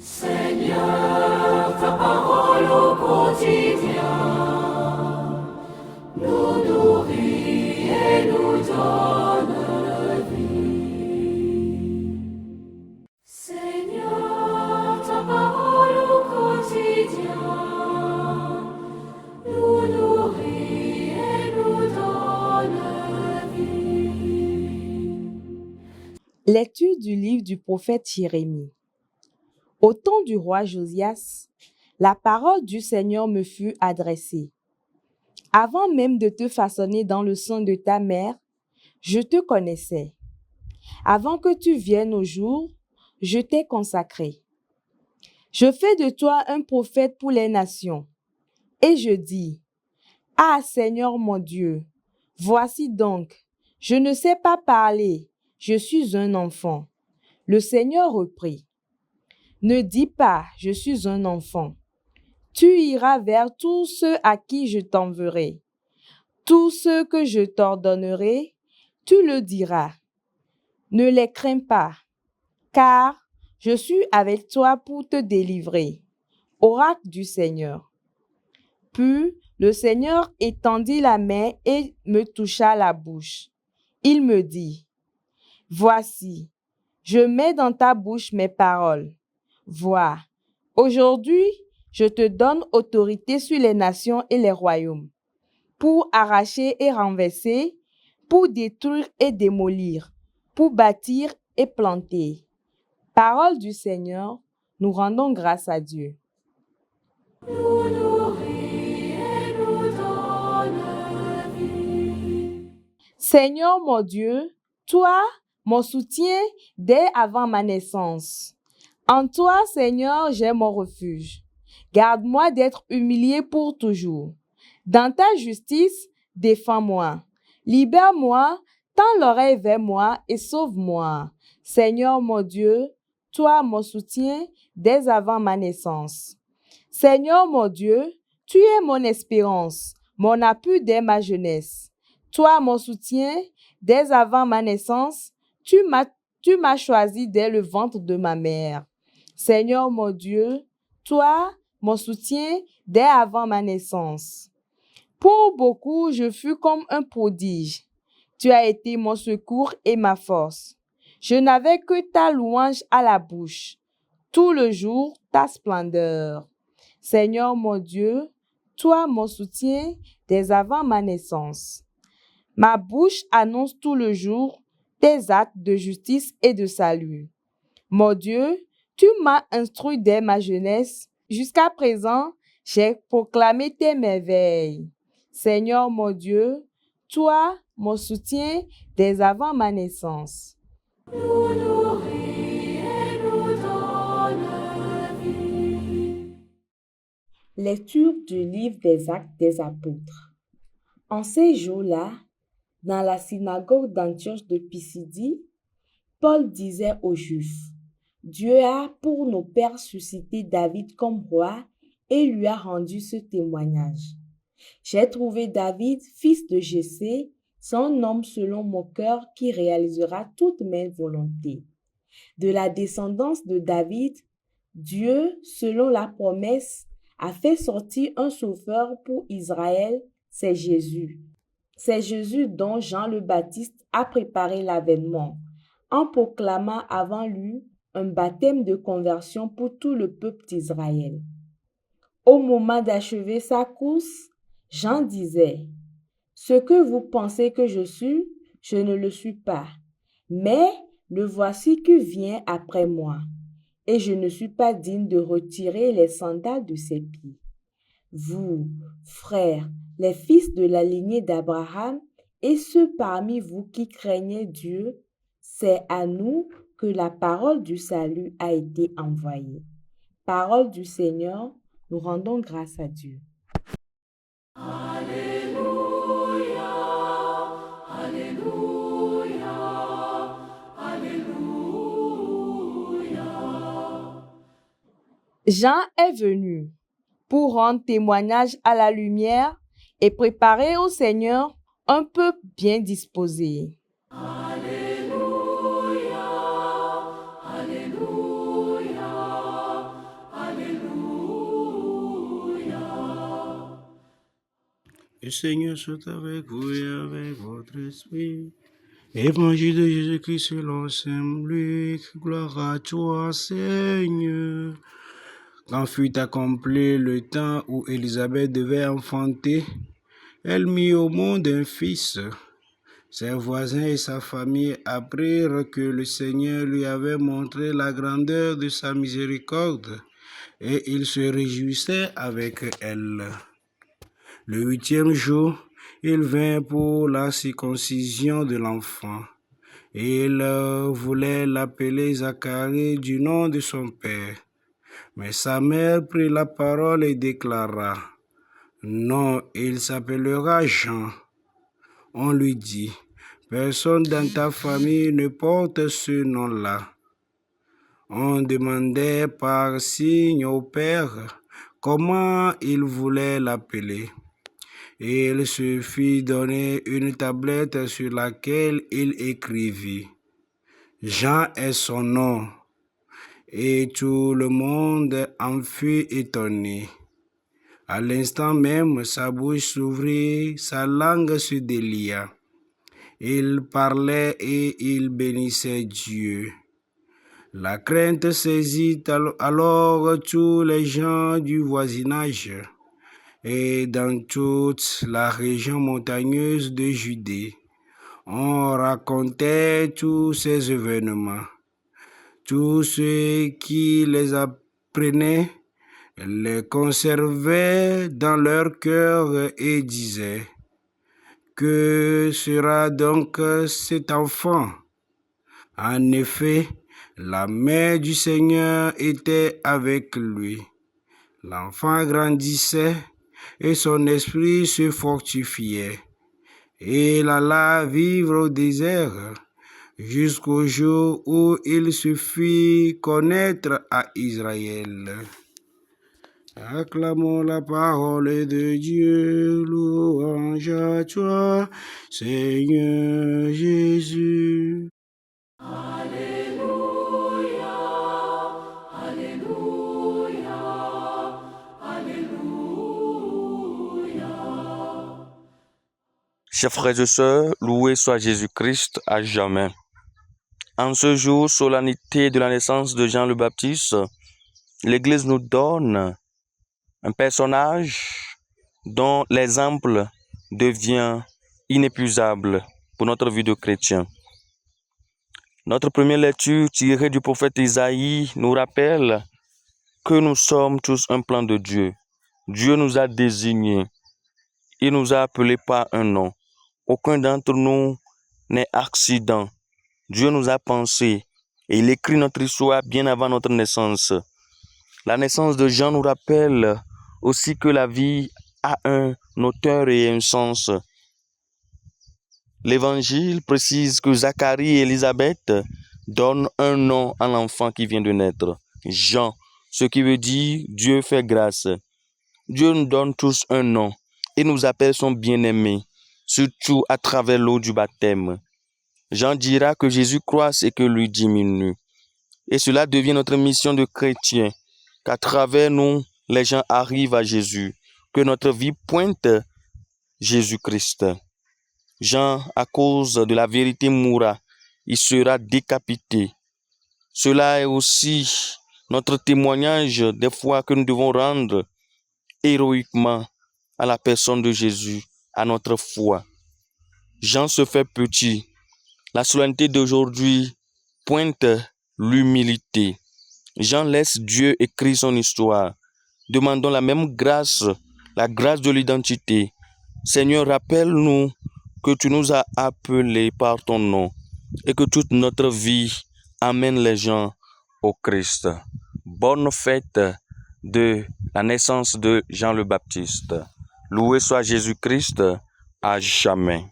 Seigneur, ta parole au quotidien nous nourrit et nous donne vie. Seigneur, ta parole au quotidien nous nourrit et nous donne vie. Lecture du livre du prophète Jérémie. Au temps du roi Josias, la parole du Seigneur me fut adressée. Avant même de te façonner dans le sein de ta mère, je te connaissais. Avant que tu viennes au jour, je t'ai consacré. Je fais de toi un prophète pour les nations. Et je dis, Ah Seigneur mon Dieu, voici donc, je ne sais pas parler, je suis un enfant. Le Seigneur reprit. Ne dis pas, je suis un enfant. Tu iras vers tous ceux à qui je t'enverrai. Tous ceux que je t'ordonnerai, tu le diras. Ne les crains pas, car je suis avec toi pour te délivrer. Oracle du Seigneur. Puis le Seigneur étendit la main et me toucha la bouche. Il me dit, Voici, je mets dans ta bouche mes paroles. Vois, aujourd'hui, je te donne autorité sur les nations et les royaumes, pour arracher et renverser, pour détruire et démolir, pour bâtir et planter. Parole du Seigneur, nous rendons grâce à Dieu. Nous nourrit et nous donne vie. Seigneur mon Dieu, toi, mon soutien dès avant ma naissance. En toi, Seigneur, j'ai mon refuge. Garde-moi d'être humilié pour toujours. Dans ta justice, défends-moi. Libère-moi, tends l'oreille vers moi et sauve-moi. Seigneur mon Dieu, toi, mon soutien dès avant ma naissance. Seigneur mon Dieu, tu es mon espérance, mon appui dès ma jeunesse. Toi, mon soutien, dès avant ma naissance, tu m'as choisi dès le ventre de ma mère. Seigneur mon Dieu, toi, mon soutien, dès avant ma naissance. Pour beaucoup, je fus comme un prodige. Tu as été mon secours et ma force. Je n'avais que ta louange à la bouche. Tout le jour, ta splendeur. Seigneur mon Dieu, toi, mon soutien, dès avant ma naissance. Ma bouche annonce tout le jour tes actes de justice et de salut. Mon Dieu, tu m'as instruit dès ma jeunesse. Jusqu'à présent, j'ai proclamé tes merveilles. Seigneur mon Dieu, toi, mon soutien dès avant ma naissance. Nous nourrit et nous donne vie. Lecture du livre des Actes des Apôtres. En ces jours-là, dans la synagogue d'Antioche de Pisidie, Paul disait aux Juifs, Dieu a pour nos pères suscité David comme roi et lui a rendu ce témoignage. J'ai trouvé David, fils de Jessé, son homme selon mon cœur qui réalisera toutes mes volontés. De la descendance de David, Dieu, selon la promesse, a fait sortir un sauveur pour Israël, c'est Jésus. C'est Jésus dont Jean le Baptiste a préparé l'avènement, en proclamant avant lui un baptême de conversion pour tout le peuple d'Israël. Au moment d'achever sa course, Jean disait, « Ce que vous pensez que je suis, je ne le suis pas, mais le voici qui vient après moi, et je ne suis pas digne de retirer les sandales de ses pieds. Vous, frères, les fils de la lignée d'Abraham, et ceux parmi vous qui craignez Dieu, c'est à nous que la parole du salut a été envoyée. » Parole du Seigneur, nous rendons grâce à Dieu. Alléluia, Alléluia, Alléluia. Jean est venu pour rendre témoignage à la lumière et préparer au Seigneur un peuple bien disposé. Alléluia, Alléluia, Le Seigneur soit avec vous et avec votre esprit. Évangile de Jésus-Christ selon Saint Luc. Gloire à toi, Seigneur. Quand fut accompli le temps où Élisabeth devait enfanter, elle mit au monde un fils. Ses voisins et sa famille apprirent que le Seigneur lui avait montré la grandeur de sa miséricorde, et ils se réjouissaient avec elle. Le 8e jour, il vint pour la circoncision de l'enfant. Il voulait l'appeler Zacharie du nom de son père. Mais sa mère prit la parole et déclara: Non, il s'appellera Jean. On lui dit: Personne dans ta famille ne porte ce nom-là. On demandait par signe au père comment il voulait l'appeler. Il se fit donner une tablette sur laquelle il écrivit: Jean est son nom. Et tout le monde en fut étonné. À l'instant même, sa bouche s'ouvrit, sa langue se délia. Il parlait et il bénissait Dieu. La crainte saisit alors tous les gens du voisinage et dans toute la région montagneuse de Judée. On racontait tous ces événements. Tous ceux qui les apprenaient les conservaient dans leur cœur et disaient: Que sera donc cet enfant? En effet, la main du Seigneur était avec lui. L'enfant grandissait et son esprit se fortifiait. Il alla vivre au désert jusqu'au jour où il se fit connaître à Israël. Acclamons la parole de Dieu, louange à toi, Seigneur Jésus. Alléluia, Alléluia, Alléluia. Chers frères et sœurs, loué soit Jésus-Christ à jamais. En ce jour, solennité de la naissance de Jean le Baptiste, l'Église nous donne un personnage dont l'exemple devient inépuisable pour notre vie de chrétien. Notre première lecture tirée du prophète Isaïe nous rappelle que nous sommes tous un plan de Dieu. Dieu nous a désignés. Il nous a appelés par un nom. Aucun d'entre nous n'est accident. Dieu nous a pensé et il écrit notre histoire bien avant notre naissance. La naissance de Jean nous rappelle aussi que la vie a un auteur et un sens. L'Évangile précise que Zacharie et Élisabeth donnent un nom à l'enfant qui vient de naître, Jean, ce qui veut dire Dieu fait grâce. Dieu nous donne tous un nom et nous appelle son bien-aimé, surtout à travers l'eau du baptême. Jean dira que Jésus croisse et que lui diminue. Et cela devient notre mission de chrétien, qu'à travers nous, les gens arrivent à Jésus, que notre vie pointe Jésus-Christ. Jean, à cause de la vérité, mourra. Il sera décapité. Cela est aussi notre témoignage des fois que nous devons rendre héroïquement à la personne de Jésus, à notre foi. Jean se fait petit. La solennité d'aujourd'hui pointe l'humilité. Jean laisse Dieu écrire son histoire. Demandons la même grâce, la grâce de l'identité. Seigneur, rappelle-nous que tu nous as appelés par ton nom et que toute notre vie amène les gens au Christ. Bonne fête de la naissance de Jean le Baptiste. Loué soit Jésus-Christ à jamais.